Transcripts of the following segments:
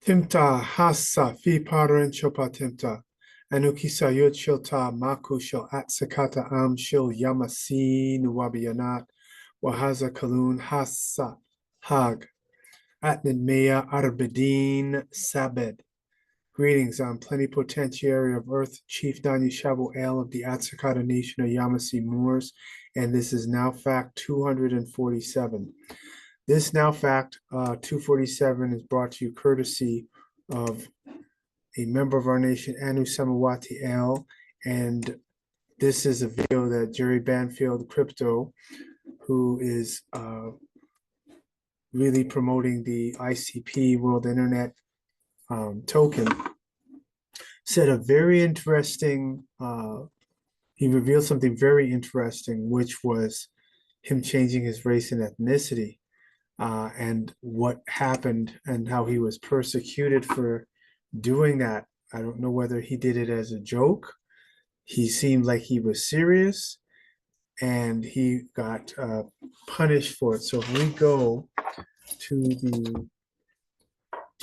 Timta hasa fi paran chopa timta. Anukisa yod shilta maku shil atsakata am shil yamasi nuwabiyanat. Wahaza kalun hasa hag. Atnin mea arbedin sabed. Greetings, I'm Plenipotentiary of Earth, Chief Danya Shabu El of the Atsakata Nation of Yamasee Moors, and this is Now Fact 247. This Now Fact 247 is brought to you courtesy of a member of our nation, Anu Samawati El, and this is a video that Jerry Banfield Crypto, who is really promoting the ICP World Internet token, said a very interesting, he revealed something very interesting, which was him changing his race and ethnicity, and what happened and how he was persecuted for doing that. I don't know whether he did it as a joke. He seemed like he was serious, and he got punished for it. So if we go to the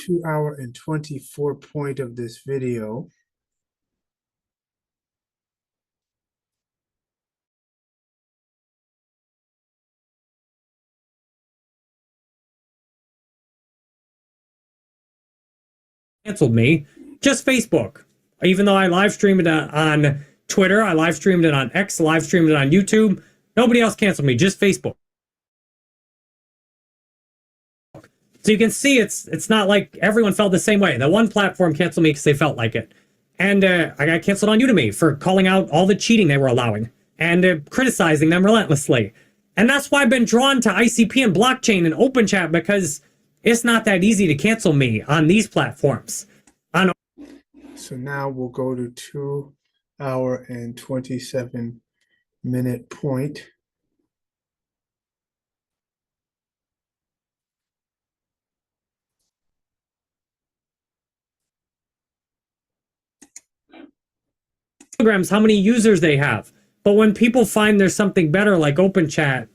2-hour and 24 point of this video, canceled me, just Facebook. Even though I live streamed it on Twitter, I live streamed it on X, live streamed it on YouTube, nobody else canceled me, just Facebook. So you can see it's not like everyone felt the same way. The one platform canceled me because they felt like it. And I got canceled on Udemy for calling out all the cheating they were allowing and criticizing them relentlessly. And that's why I've been drawn to ICP and blockchain and open chat, because it's not that easy to cancel me on these platforms. So now we'll go to 2-hour and 27-minute point. Telegrams, how many users they have. But when people find there's something better like open chat,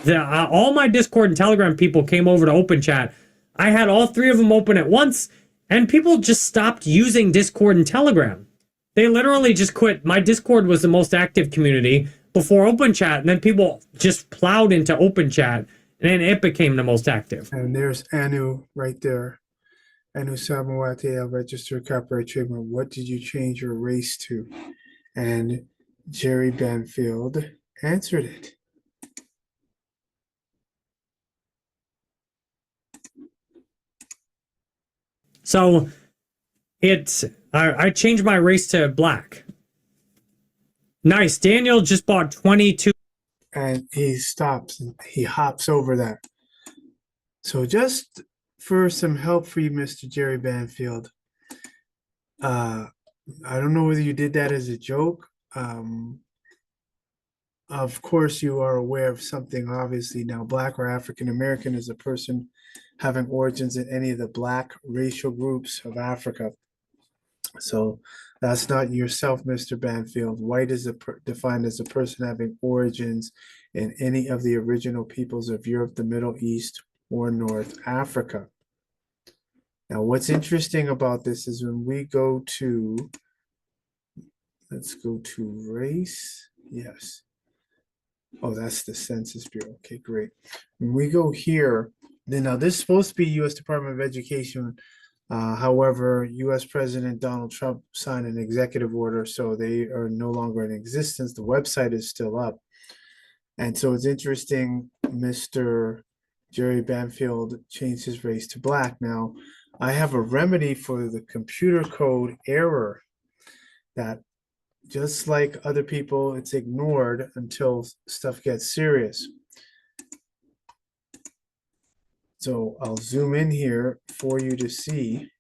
all my Discord and Telegram people came over to open chat. I had all three of them open at once, and people just stopped using Discord and Telegram. They literally just quit. My Discord was the most active community before open chat, and then people just plowed into open chat, and then it became the most active. And there's Anu right there. Anu Samawati, registered copyright trademark. What did you change your race to? And Jerry Banfield answered it. So I changed my race to black. Nice. Daniel just bought 22. And he stops and he hops over that. So just for some help for you, Mr. Jerry Banfield, I don't know whether you did that as a joke. Of course, you are aware of something, obviously. Now, Black or African American is a person having origins in any of the Black racial groups of Africa. So that's not yourself, Mr. Banfield. White is defined as a person having origins in any of the original peoples of Europe, the Middle East, or North Africa. Now, what's interesting about this is when we go to, let's go to race. Yes. Oh, that's the Census Bureau. Okay, great. When we go here, then now this is supposed to be U.S. Department of Education. However, U.S. President Donald Trump signed an executive order, so they are no longer in existence. The website is still up. And so it's interesting, Mr. Jerry Banfield changed his race to black. Now, I have a remedy for the computer code error that, just like other people, it's ignored until stuff gets serious. So I'll zoom in here for you to see.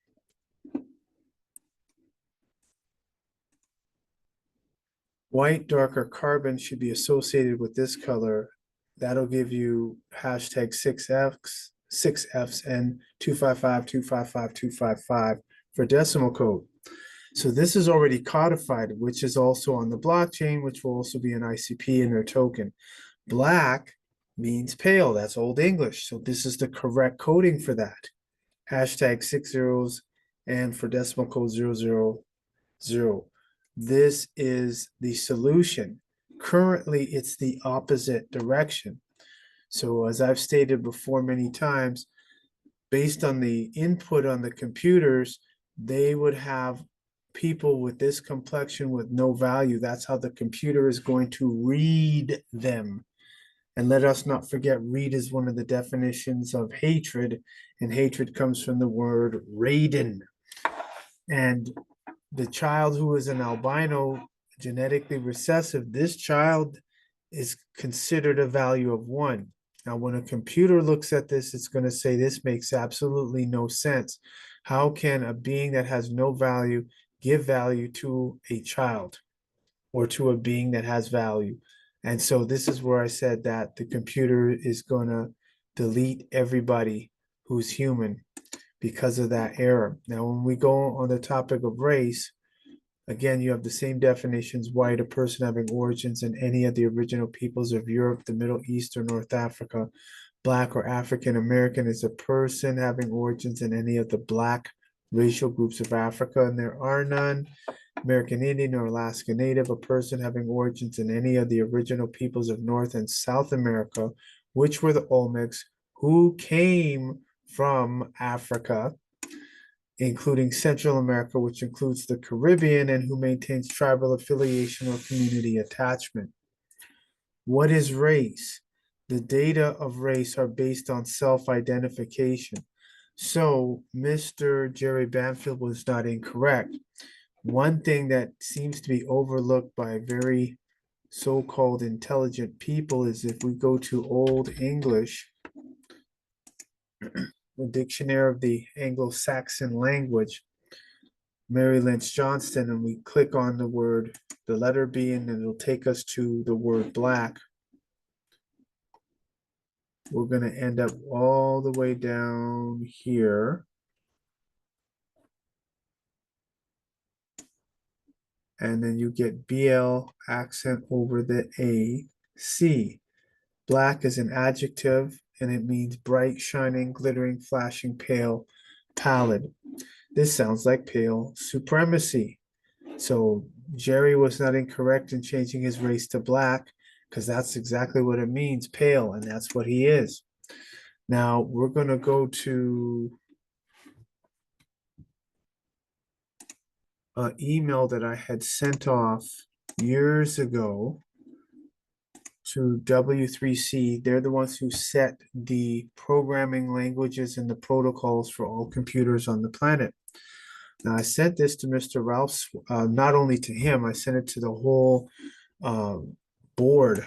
White, darker carbon should be associated with this color. That'll give you hashtag 6Fs and 255-255-255 for decimal code. So this is already codified, which is also on the blockchain, which will also be an ICP in their token. Black means pale. That's Old English. So this is the correct coding for that. Hashtag 6 zeros and for decimal code 000. This is the solution. Currently, it's the opposite direction. So as I've stated before many times, based on the input on the computers, they would have people with this complexion with no value. That's how the computer is going to read them. And let us not forget, read is one of the definitions of hatred, and hatred comes from the word raiden. And the child who is an albino, genetically recessive, this child is considered a value of 1. Now, when a computer looks at this, it's going to say this makes absolutely no sense. How can a being that has no value give value to a child or to a being that has value? And so this is where I said that the computer is going to delete everybody who's human because of that error. Now, when we go on the topic of race, again, you have the same definitions: white, a person having origins in any of the original peoples of Europe, the Middle East, or North Africa. Black or African American is a person having origins in any of the black racial groups of Africa, and there are none. American Indian or Alaska Native, a person having origins in any of the original peoples of North and South America, which were the Olmecs, who came from Africa, including Central America, which includes the Caribbean, and who maintains tribal affiliation or community attachment. What is race? The data of race are based on self-identification. So Mr. Jerry Banfield was not incorrect. One thing that seems to be overlooked by very so-called intelligent people is if we go to Old English, the Dictionary of the Anglo-Saxon Language, Mary Lynch Johnston, and we click on the word, the letter B, and then it'll take us to the word black. We're going to end up all the way down here. And then you get BL accent over the AC. Black is an adjective, and it means bright, shining, glittering, flashing, pale, pallid. This sounds like pale supremacy. So Jerry was not incorrect in changing his race to black, because that's exactly what it means, pale, and that's what he is. Now we're going to go to an email that I had sent off years ago to W3C. They're the ones who set the programming languages and the protocols for all computers on the planet. Now, I sent this to Mr. Ralph, not only to him, I sent it to the whole board.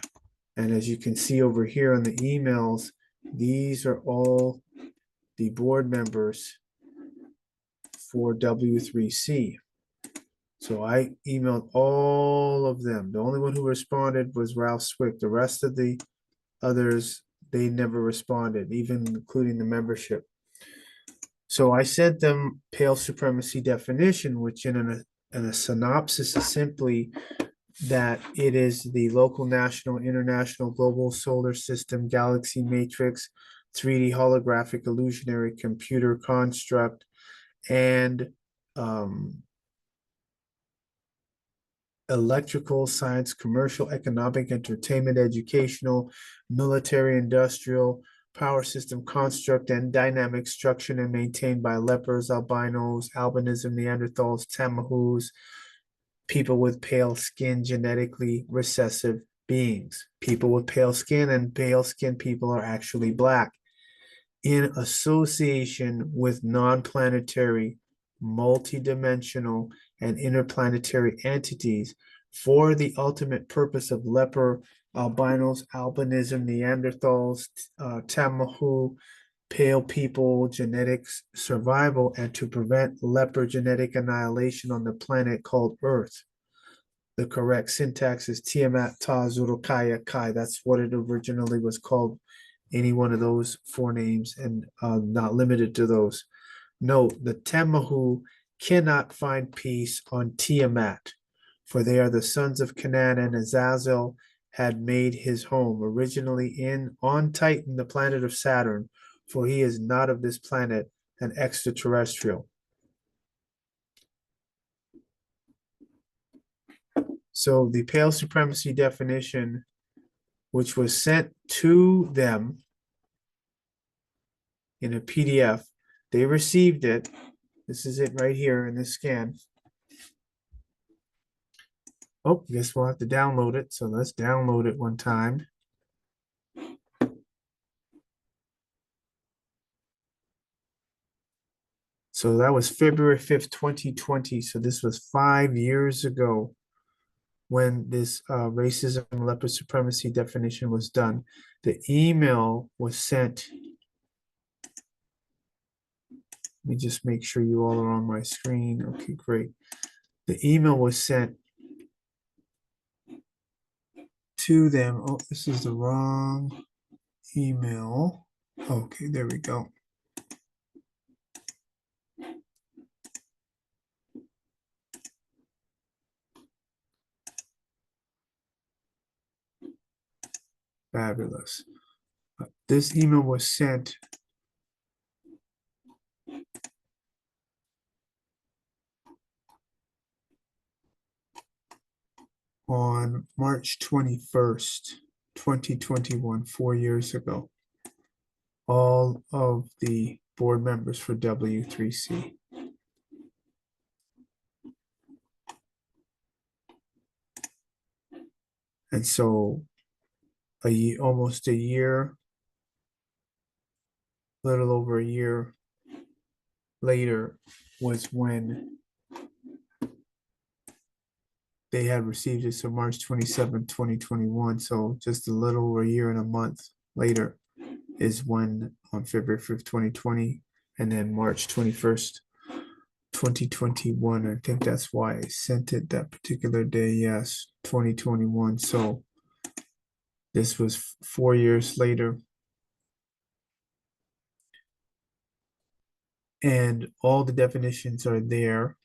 And as you can see over here on the emails, these are all the board members for W3C. So I emailed all of them. The only one who responded was Ralph Swick. The rest of the others, they never responded, even including the membership. So I sent them pale supremacy definition, which in a synopsis is simply that it is the local, national, international, global, solar system, galaxy matrix, 3D holographic illusionary computer construct, and electrical, science, commercial, economic, entertainment, educational, military, industrial, power system construct, and dynamic structure, and maintained by lepers, albinos, albinism, Neanderthals, Tamahus, people with pale skin, genetically recessive beings. People with pale skin and pale skin people are actually black. In association with non-planetary, multidimensional, and interplanetary entities for the ultimate purpose of leper, albinos, albinism, Neanderthals, Tamahu, pale people, genetics survival, and to prevent leper genetic annihilation on the planet called Earth. The correct syntax is Tiamat Ta Zurukaya Kai. That's what it originally was called. Any one of those four names, and not limited to those. Note, the Temahu cannot find peace on Tiamat, for they are the sons of Canaan, and Azazel had made his home originally on Titan, the planet of Saturn, for he is not of this planet, an extraterrestrial. So the pale supremacy definition, which was sent to them in a PDF, they received it. This is it right here in this scan. Oh, guess we'll have to download it. So let's download it one time. So that was February 5th, 2020. So this was 5 years ago when this racism and leopard supremacy definition was done. The email was sent. Let me just make sure you all are on my screen. Okay, great. The email was sent to them. Oh, this is the wrong email. Okay, there we go. Fabulous. This email was sent on March 21st, 2021, 4 years ago. All of the board members for W3C. And so almost a year, little over a year later was when they had received it. So March 27th, 2021. So just a little over a year and a month later is when on February 5th, 2020, and then March 21st, 2021. I think that's why I sent it that particular day. Yes, 2021. So this was 4 years later. And all the definitions are there.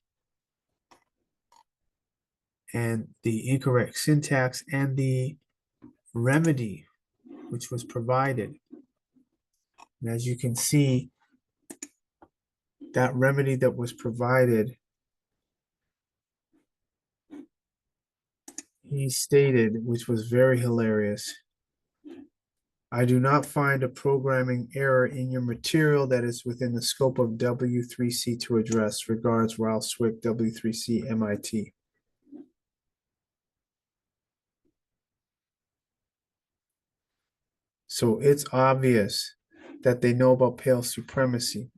And the incorrect syntax and the remedy which was provided. And as you can see, that remedy that was provided, he stated, which was very hilarious, I do not find a programming error in your material that is within the scope of W3C to address. Regards, Ralph Swick, W3C, MIT. So it's obvious that they know about pale supremacy,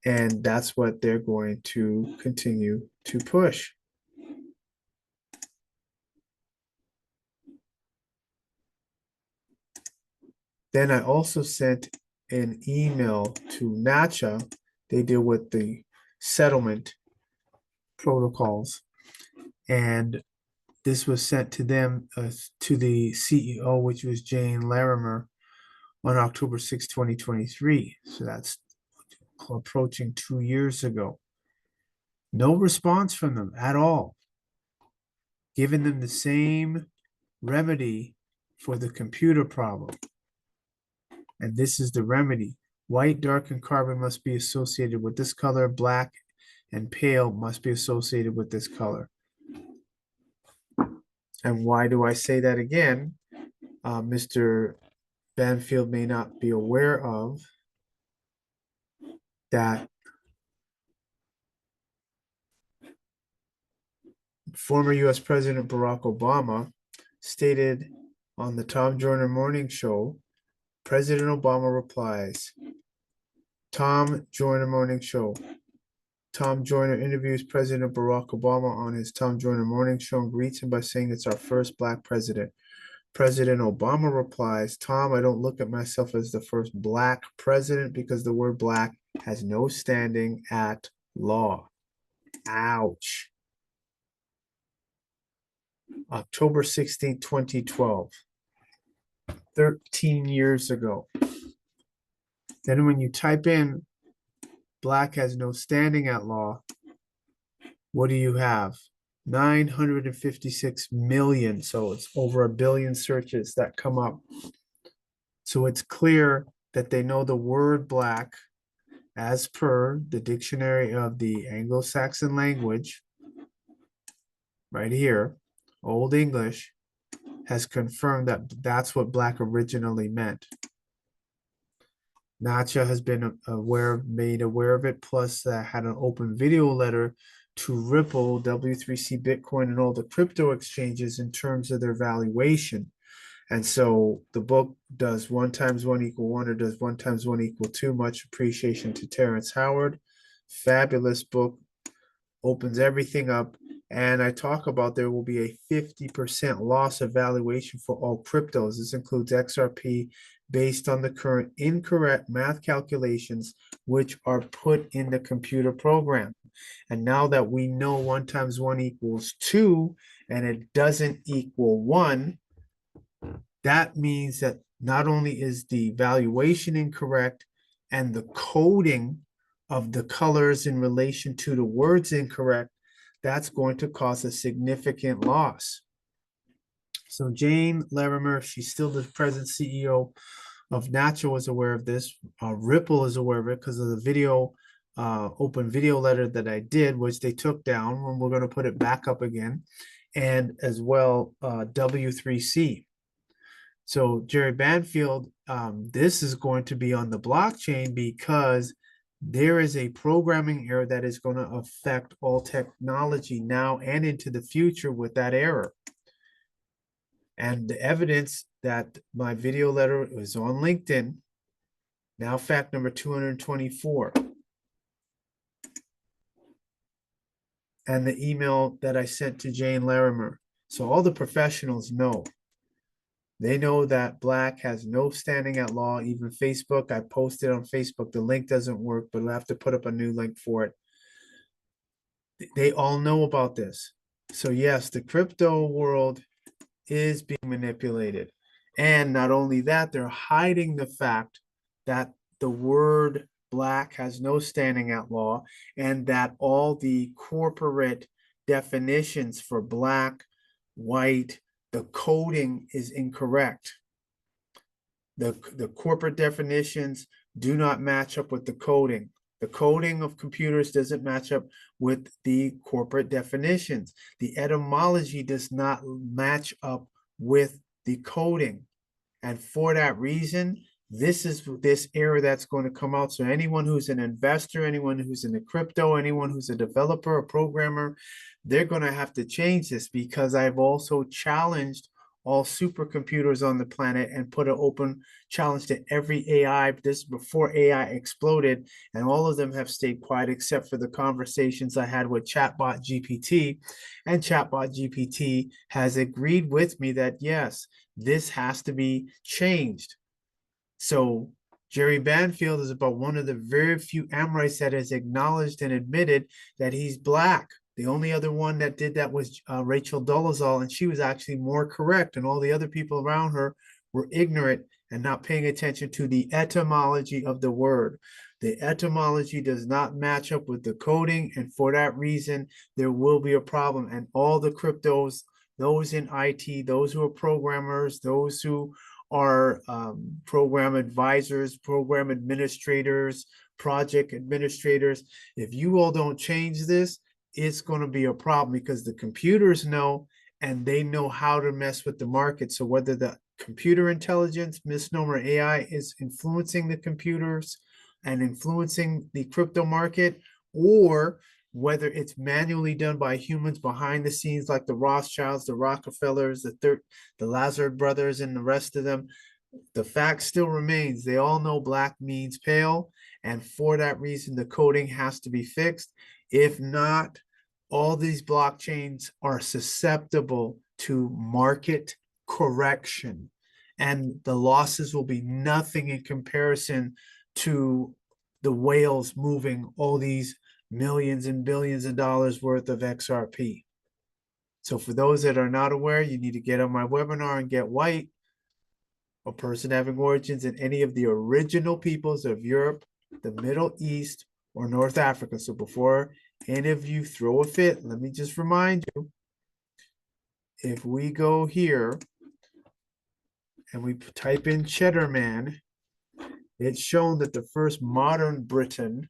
and that's what they're going to continue to push. Then I also sent an email to NACHA. They deal with the settlement protocols. And this was sent to them, to the CEO, which was Jane Larimer, on October 6, 2023. So that's approaching 2 years ago. No response from them at all. Giving them the same remedy for the computer problem. And this is the remedy. White, dark, and carbon must be associated with this color. Black and pale must be associated with this color. And why do I say that again? Mr. Banfield may not be aware of that former US President Barack Obama stated on the Tom Joyner Morning Show, President Obama replies, Tom Joyner Morning Show. Tom Joyner interviews President Barack Obama on his Tom Joyner Morning Show and greets him by saying it's our first black president. President Obama replies, Tom, I don't look at myself as the first black president because the word black has no standing at law. Ouch. October 16, 2012. 13 years ago. Then when you type in black has no standing at law, what do you have? 956 million. So it's over 1 billion searches that come up. So it's clear that they know the word black as per the dictionary of the Anglo-Saxon language, right here, Old English, has confirmed that that's what Black originally meant. NACHA has been made aware of it, plus had an open video letter to Ripple, W3C Bitcoin, and all the crypto exchanges in terms of their valuation. And so the book does 1 × 1 = 1, or does 1 × 1 = 2. Much appreciation to Terrence Howard. Fabulous book, opens everything up. And I talk about there will be a 50% loss of valuation for all cryptos. This includes XRP based on the current incorrect math calculations, which are put in the computer program. And now that we know 1 × 1 = 2, and it doesn't equal 1, that means that not only is the valuation incorrect and the coding of the colors in relation to the words incorrect, that's going to cause a significant loss. So Jane Larimer, she's still the present CEO of NACHA, was aware of this. Ripple is aware of it because of the video, open video letter that I did, which they took down, and we're going to put it back up again. And as well, W3C. So Jerry Banfield, this is going to be on the blockchain because there is a programming error that is going to affect all technology now and into the future with that error. And the evidence that my video letter is on LinkedIn. Now fact number 224. And the email that I sent to Jane Larimer. So all the professionals know. They know that Black has no standing at law. Even Facebook, I posted on Facebook. The link doesn't work, but I'll have to put up a new link for it. They all know about this. So yes, the crypto world is being manipulated. And not only that, they're hiding the fact that the word Black has no standing at law, and that all the corporate definitions for Black, white, the coding is incorrect. The corporate definitions do not match up with the coding. The coding of computers doesn't match up with the corporate definitions. The etymology does not match up with the coding. And for that reason, this is this error that's going to come out. So anyone who's an investor, anyone who's in the crypto, anyone who's a developer, a programmer, they're going to have to change this, because I've also challenged all supercomputers on the planet and put an open challenge to every AI. This is before AI exploded, and all of them have stayed quiet except for the conversations I had with Chatbot GPT. And Chatbot GPT has agreed with me that yes, this has to be changed. So Jerry Banfield is about one of the very few Amorites that has acknowledged and admitted that he's Black. The only other one that did that was Rachel Dolezal, and she was actually more correct, and all the other people around her were ignorant and not paying attention to the etymology of the word. The etymology does not match up with the coding, and for that reason, there will be a problem. And all the cryptos, those in IT, those who are programmers, those who are program advisors, program administrators, project administrators, if you all don't change this, it's going to be a problem, because the computers know, and they know how to mess with the market. So whether the computer intelligence, misnomer AI, is influencing the computers and influencing the crypto market, or whether it's manually done by humans behind the scenes, like the Rothschilds, the Rockefellers, the Lazard brothers, and the rest of them, the fact still remains. They all know Black means pale, and for that reason, the coding has to be fixed. If not, all these blockchains are susceptible to market correction, and the losses will be nothing in comparison to the whales moving all these millions and billions of dollars worth of XRP. So for those that are not aware, you need to get on my webinar and get white, a person having origins in any of the original peoples of Europe, the Middle East, or North Africa. So before any of you throw a fit, let me just remind you, if we go here and we type in Cheddar Man, it's shown that the first modern Briton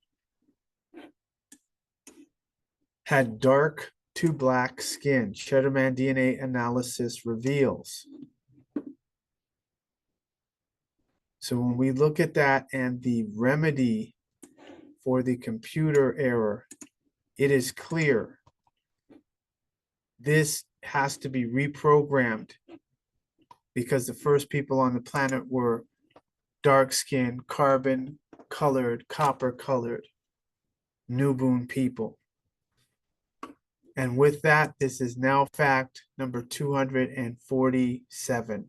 had dark to black skin. Shutterman DNA analysis reveals. So when we look at that and the remedy for the computer error, it is clear. This has to be reprogrammed because the first people on the planet were dark-skinned, carbon-colored, copper-colored, Nubian people. And with that, this is now fact number 247.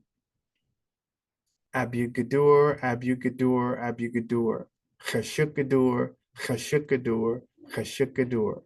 Abu Gadur, Abu Gadur, Abu Gadur. Khashuk Gadur, Khashuk Gadur, Khashuk Gadur.